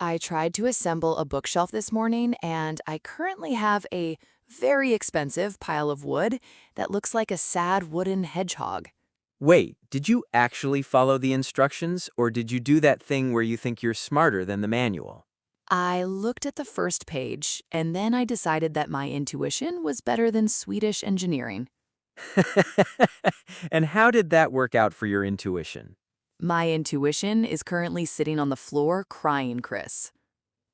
I tried to assemble a bookshelf this morning, and I currently have a very expensive pile of wood that looks like a sad wooden hedgehog. Wait, did you actually follow the instructions, or did you do that thing where you think you're smarter than the manual? I looked at the first page, and then I decided that my intuition was better than Swedish engineering. And how did that work out for your intuition? My intuition is currently sitting on the floor crying, Chris.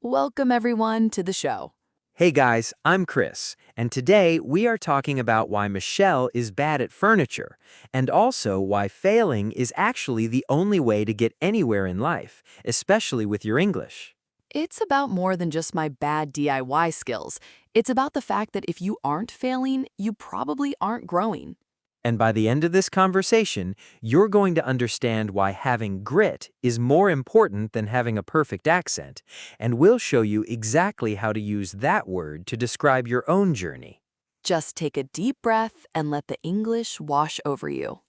Welcome, everyone, to the show. Hey guys, I'm Chris, and today we are talking about why Michelle is bad at furniture, and also why failing is actually the only way to get anywhere in life, especially with your English. It's about more than just my bad DIY skills. It's about the fact that if you aren't failing, you probably aren't growing. And by the end of this conversation, you're going to understand why having grit is more important than having a perfect accent, and we'll show you exactly how to use that word to describe your own journey. Just take a deep breath and let the English wash over you.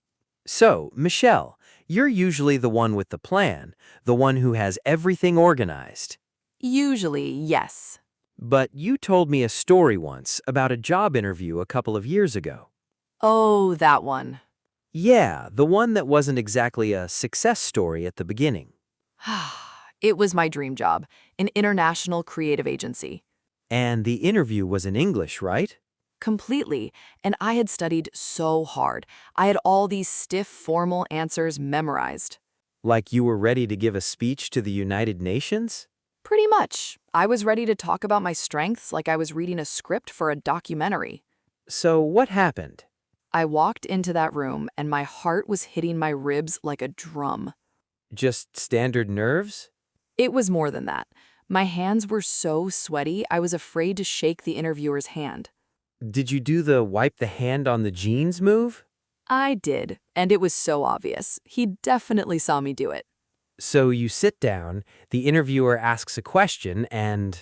So, Michelle, you're usually the one with the plan, the one who has everything organized. Usually, yes. But you told me a story once about a job interview a couple of years ago. Oh, that one. Yeah, the one that wasn't exactly a success story at the beginning. It was my dream job, an international creative agency. And the interview was in English, right? Completely. And I had studied so hard. I had all these stiff, formal answers memorized. Like you were ready to give a speech to the United Nations? Pretty much. I was ready to talk about my strengths like I was reading a script for a documentary. So what happened? I walked into that room and my heart was hitting my ribs like a drum. Just standard nerves? It was more than that. My hands were so sweaty, I was afraid to shake the interviewer's hand. Did you do the wipe the hand on the jeans move? I did, and it was so obvious. He definitely saw me do it. So you sit down, the interviewer asks a question, and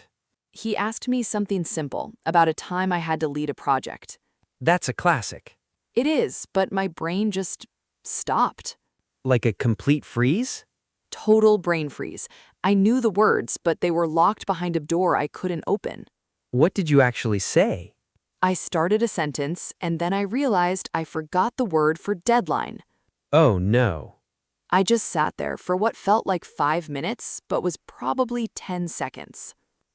He asked me something simple about a time I had to lead a project. that's a classic. It is, but my brain just stopped. Like a complete freeze? Total brain freeze. I knew the words, but they were locked behind a door I couldn't open. What did you actually say? I started a sentence, and then I realized I forgot the word for deadline. Oh no. I just sat there for what felt like 5 minutes, but was probably 10 seconds.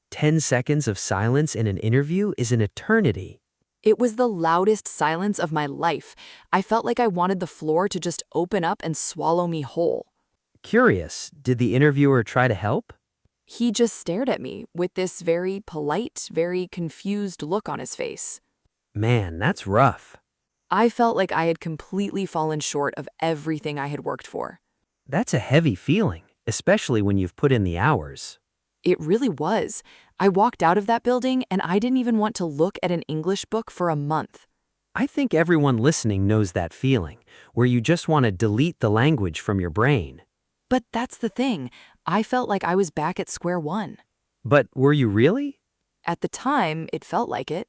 10 seconds of silence in an interview is an eternity. It was the loudest silence of my life. I felt like I wanted the floor to just open up and swallow me whole. Curious, did the interviewer try to help? He just stared at me with this very polite, very confused look on his face. Man, that's rough. I felt like I had completely fallen short of everything I had worked for. That's a heavy feeling, especially when you've put in the hours. It really was. I walked out of that building and I didn't even want to look at an English book for a month. I think everyone listening knows that feeling, where you just want to delete the language from your brain. But that's the thing. I felt like I was back at square one. But were you really? At the time, it felt like it.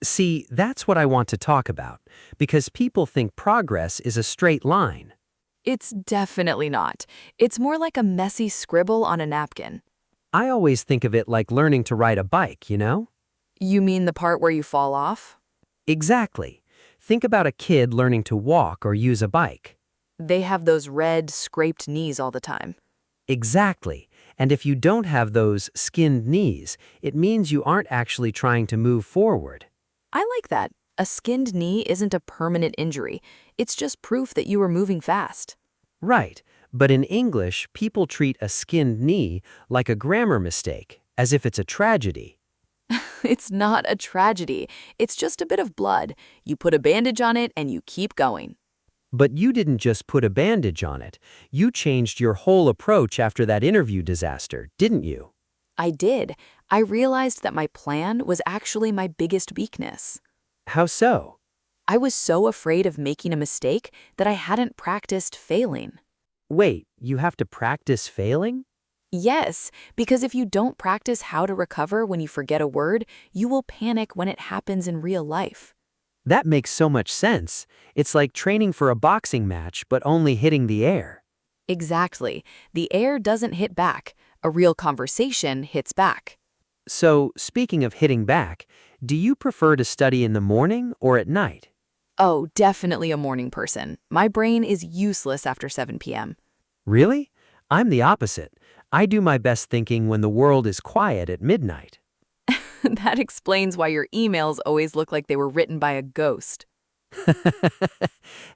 See, that's what I want to talk about, because people think progress is a straight line. It's definitely not. It's more like a messy scribble on a napkin. I always think of it like learning to ride a bike, you know? You mean the part where you fall off? Exactly. Think about a kid learning to walk or use a bike. They have those red, scraped knees all the time. Exactly. And if you don't have those skinned knees, it means you aren't actually trying to move forward. I like that. A skinned knee isn't a permanent injury. It's just proof that you were moving fast. Right. But in English, people treat a skinned knee like a grammar mistake, as if it's a tragedy. It's not a tragedy. It's just a bit of blood. You put a bandage on it and you keep going. But you didn't just put a bandage on it. You changed your whole approach after that interview disaster, didn't you? I did. I realized that my plan was actually my biggest weakness. How so? I was so afraid of making a mistake that I hadn't practiced failing. Wait, you have to practice failing? Yes, because if you don't practice how to recover when you forget a word, you will panic when it happens in real life. That makes so much sense. It's like training for a boxing match, but only hitting the air. Exactly. The air doesn't hit back. A real conversation hits back. So, speaking of hitting back, do you prefer to study in the morning or at night? Oh, definitely a morning person. My brain is useless after 7 p.m. Really? I'm the opposite. I do my best thinking when the world is quiet at midnight. That explains why your emails always look like they were written by a ghost.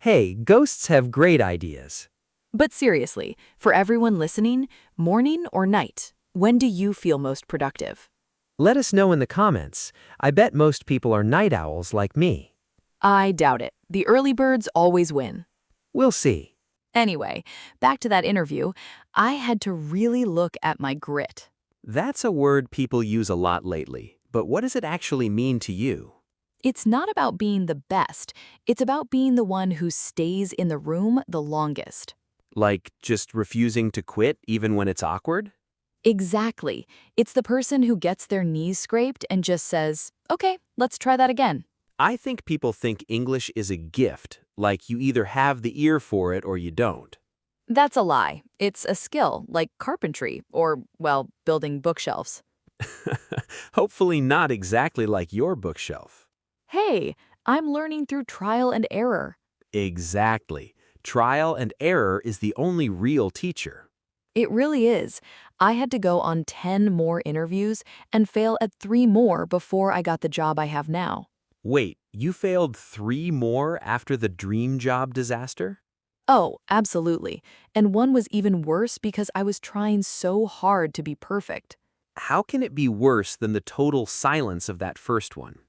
Hey, ghosts have great ideas. But seriously, for everyone listening, morning or night, when do you feel most productive? Let us know in the comments. I bet most people are night owls like me. I doubt it. The early birds always win. We'll see. Anyway, back to that interview, I had to really look at my grit. That's a word people use a lot lately, but what does it actually mean to you? It's not about being the best, it's about being the one who stays in the room the longest. Like just refusing to quit even when it's awkward? Exactly. It's the person who gets their knees scraped and just says, okay, let's try that again. I think people think English is a gift, like you either have the ear for it or you don't. That's a lie. It's a skill, like carpentry or, well, building bookshelves. Hopefully not exactly like your bookshelf. Hey, I'm learning through trial and error. Exactly. Trial and error is the only real teacher. It really is. I had to go on 10 more interviews and fail at 3 more before I got the job I have now. Wait, you failed 3 more after the dream job disaster? Oh, absolutely. And one was even worse because I was trying so hard to be perfect. How can it be worse than the total silence of that first one?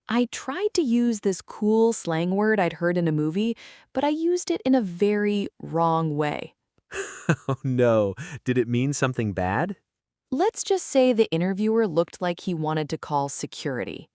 I tried to use this cool slang word I'd heard in a movie, but I used it in a very wrong way. Oh no, did it mean something bad? Let's just say the interviewer looked like he wanted to call security.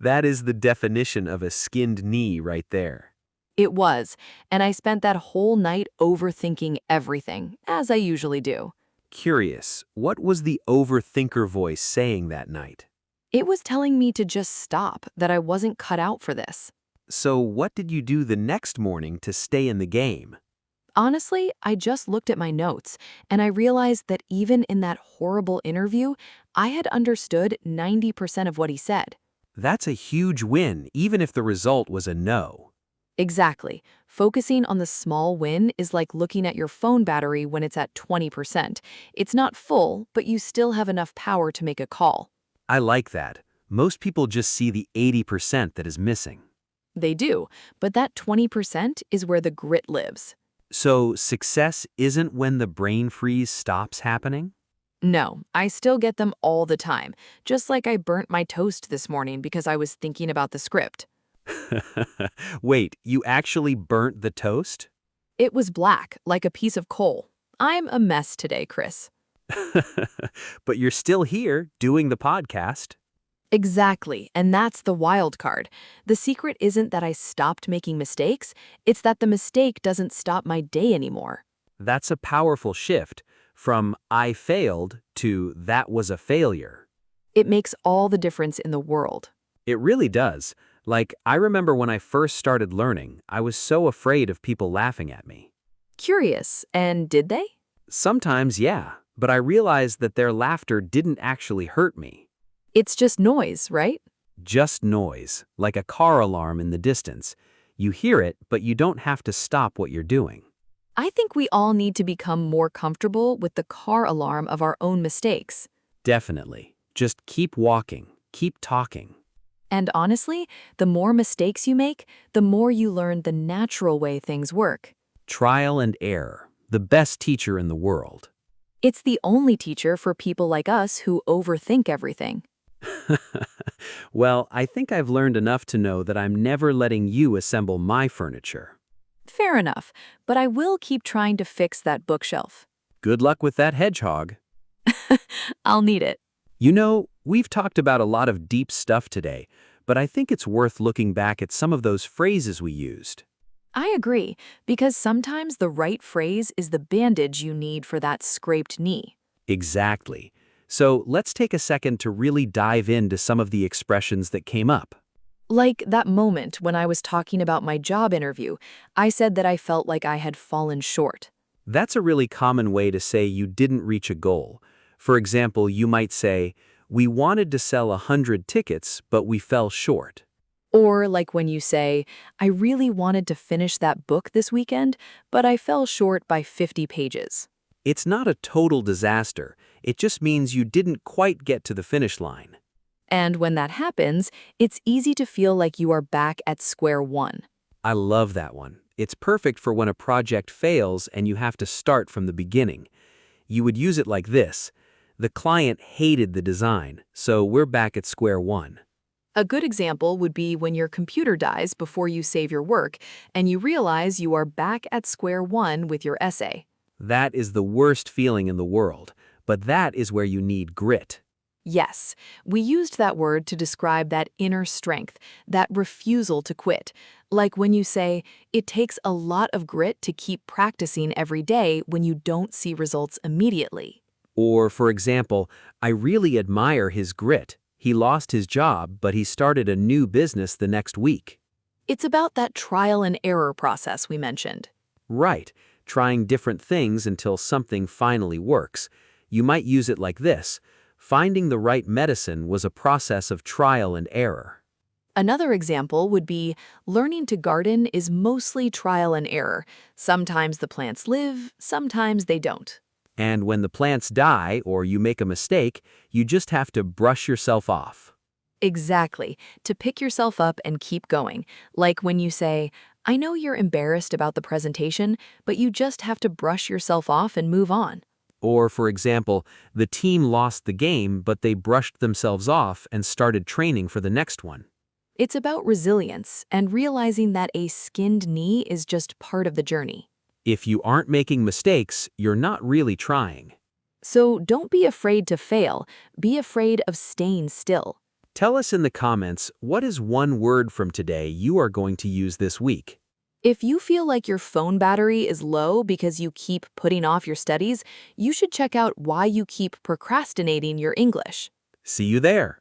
That is the definition of a skinned knee right there. It was, and I spent that whole night overthinking everything, as I usually do. Curious, what was the overthinker voice saying that night? It was telling me to just stop, that I wasn't cut out for this. So what did you do the next morning to stay in the game? Honestly, I just looked at my notes, and I realized that even in that horrible interview, I had understood 90% of what he said. That's a huge win, even if the result was a no. Exactly. Focusing on the small win is like looking at your phone battery when it's at 20%. It's not full, but you still have enough power to make a call. I like that. Most people just see the 80% that is missing. They do, but that 20% is where the grit lives. So success isn't when the brain freeze stops happening? No, I still get them all the time, just like I burnt my toast this morning because I was thinking about the script. Wait, you actually burnt the toast? It was black, like a piece of coal. I'm a mess today, Chris. But you're still here doing the podcast. Exactly, and that's the wild card. The secret isn't that I stopped making mistakes, it's that the mistake doesn't stop my day anymore. That's a powerful shift from I failed to that was a failure. It makes all the difference in the world. It really does. Like, I remember when I first started learning, I was so afraid of people laughing at me. Curious, and did they? Sometimes, yeah, but I realized that their laughter didn't actually hurt me. It's just noise, right? Just noise, like a car alarm in the distance. You hear it, but you don't have to stop what you're doing. I think we all need to become more comfortable with the car alarm of our own mistakes. Definitely. Just keep walking, keep talking. And honestly, the more mistakes you make, the more you learn the natural way things work. Trial and error, the best teacher in the world. It's the only teacher for people like us who overthink everything. Well, I think I've learned enough to know that I'm never letting you assemble my furniture. Fair enough, but I will keep trying to fix that bookshelf. Good luck with that hedgehog. I'll need it. You know, we've talked about a lot of deep stuff today, but I think it's worth looking back at some of those phrases we used. I agree, because sometimes the right phrase is the bandage you need for that scraped knee. Exactly. So let's take a second to really dive into some of the expressions that came up. Like that moment when I was talking about my job interview, I said that I felt like I had fallen short. That's a really common way to say you didn't reach a goal. For example, you might say, "We wanted to sell 100 tickets, but we fell short." Or like when you say, I really wanted to finish that book this weekend, but I fell short by 50 pages. It's not a total disaster. It just means you didn't quite get to the finish line. And when that happens, it's easy to feel like you are back at square one. I love that one. It's perfect for when a project fails and you have to start from the beginning. You would use it like this: "The client hated the design, so we're back at square one." A good example would be when your computer dies before you save your work, and you realize you are back at square one with your essay. That is the worst feeling in the world, but that is where you need grit. Yes, we used that word to describe that inner strength, that refusal to quit. Like when you say, it takes a lot of grit to keep practicing every day when you don't see results immediately. Or, for example, "I really admire his grit. He lost his job, but he started a new business the next week." It's about that trial and error process we mentioned. Right, trying different things until something finally works. You might use it like this: "Finding the right medicine was a process of trial and error." Another example would be, learning to garden is mostly trial and error. Sometimes the plants live, sometimes they don't. And when the plants die or you make a mistake, you just have to brush yourself off. Exactly, to pick yourself up and keep going. Like when you say, I know you're embarrassed about the presentation, but you just have to brush yourself off and move on. Or, for example, the team lost the game, but they brushed themselves off and started training for the next one. It's about resilience and realizing that a skinned knee is just part of the journey. If you aren't making mistakes, you're not really trying. So don't be afraid to fail. Be afraid of staying still. Tell us in the comments, what is one word from today you are going to use this week? If you feel like your phone battery is low because you keep putting off your studies, you should check out why you keep procrastinating your English. See you there.